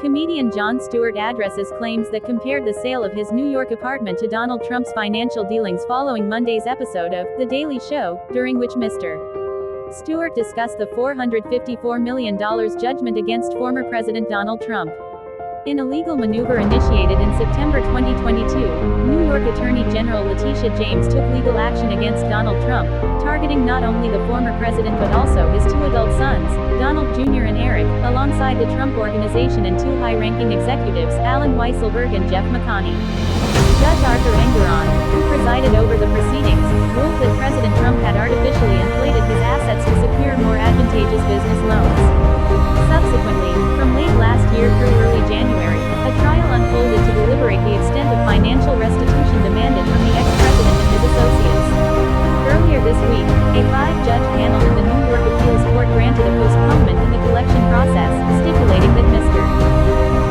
Comedian Jon Stewart addresses claims that compared the sale of his New York apartment to Donald Trump's financial dealings following Monday's episode of The Daily Show, during which Mr. Stewart discussed the $454 million judgment against former President Donald Trump. In a legal maneuver initiated in September 2022, New York Attorney General Letitia James took legal action against Donald Trump, targeting not only the former president but also his two adult sons, Donald Jr. and Eric, alongside the Trump Organization and two high-ranking executives, Alan Weisselberg and Jeff McConney. Judge Arthur Engeron, who presided over the proceedings, ruled that President Trump had artificially inflated his assets to secure more advantageous business loans. Subsequently, from late last year through early January, a trial unfolded to deliberate the extent of financial restitution demanded from the ex-president and his associates. Earlier this week, a five-judge panel in the New York Appeals Court granted a postponement in the collection process, stipulating that Mr.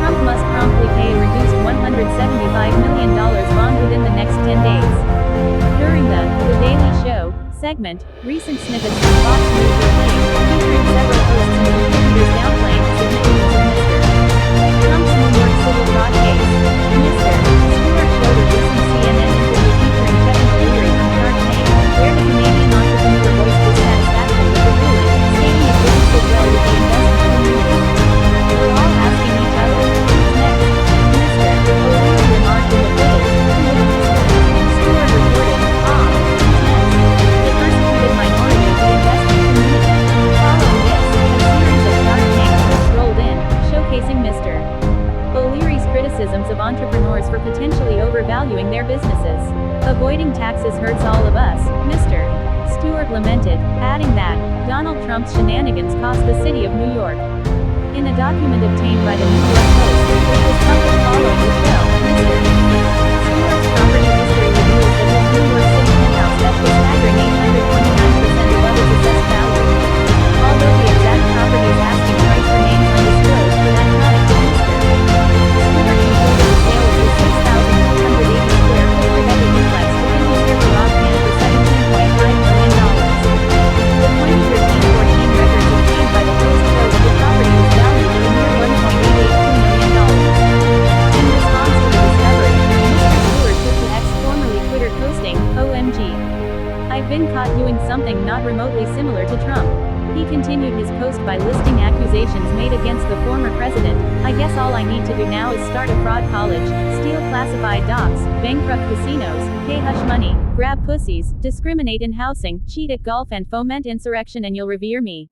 Trump must promptly pay a reduced $175 million bond within the next 10 days. During the Daily Show segment, recent snippets from Fox News were played, featuring several hosts and contributors downplaying the significance of Mr. Trump's New York civil fraud case. Mr. Stewart showed a recent CNN interview featuring Kevin O'Leary from Shark Tank, where the Canadian entrepreneur voiced dissatisfaction with the ruling, stating it didn't sit well with the investment community. "We're all asking each other, who's next?" Mr. O'Leary remarked in the footage, to which Mr. Stewart reported, "Ah, who's next? The persecuted minority of the investment community." Following this, a series of Shark Tank clips rolled in, showcasing Mr. O'Leary's criticisms of entrepreneurs for potentially overvaluing their businesses. "Avoiding taxes hurts all of us," Mr. Stewart lamented, adding that Donald Trump's shenanigans cost the city of New York. In a document obtained by the New York Post, which was published following the show, Mr. Stewart's property history reveals that his New York City penthouse fetched a staggering 829% above its assessed value. Although the exact property's asking price remains undisclosed for that product to Mr. Stewart concluded the sale of his 6,180 square foot Rebecca duplex within his River Rock Camp for $17.5 million. The 2013-14 records obtained by the Post show that the property was valued at a mere $1.882 million. In response to the discovery, Mr. Stewart took to X, formerly Twitter, posting, "OMG. I've been caught doing something not remotely similar to Trump." He continued his post by listing accusations made against the former president. "I guess all I need to do now is start a fraud college, steal classified docs, bankrupt casinos, pay hush money, grab pussies, discriminate in housing, cheat at golf and foment insurrection and you'll revere me."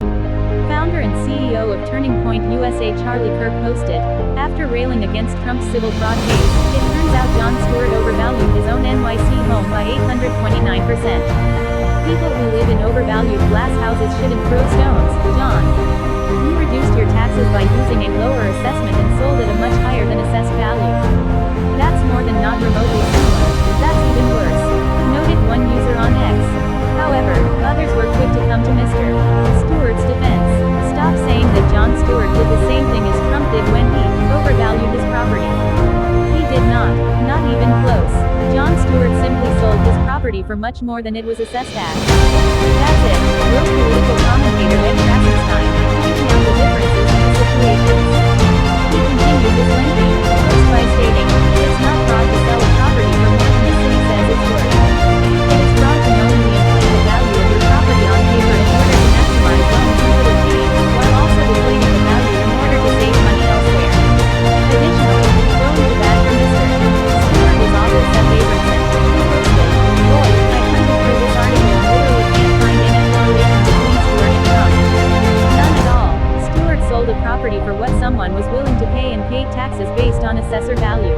Founder and CEO of Turning Point USA Charlie Kirk posted, after railing against Trump's civil fraud case, "It turns out Jon Stewart overvalued his own NYC home by 829%. People who live in overvalued glass houses shouldn't throw stones, John. You reduced your taxes by using a lower assessment and sold at a much higher than assessed value. That's more than not remotely similar, that's even worse," noted one user on X. However, others were quick to come to Mr. Stewart's defense. "Stop saying that Jon Stewart did the same thing as Trump did when he overvalued his property. He did not even close. Jon Stewart simply sold his property for much more than it was assessed at. That's it," wrote political commentator Ed Krasenstein, pointing out the differences in the situations. He continued his lengthy post by stating, "It's not fraud to sell a property for more than the city says it's worth. It is fraud to knowingly inflate the value of your property on paper in order to maximize loans and little gains, while also deflating the value in order to save money elsewhere." Additionally, going to bat for Mr. Stewart was author Seth Abramson, who posted, "Boy, I hunted through this article and literally can't find any correlation between Stewart and Trump. None at all. Stewart sold a property for what someone was willing to pay and paid taxes based on assessor value.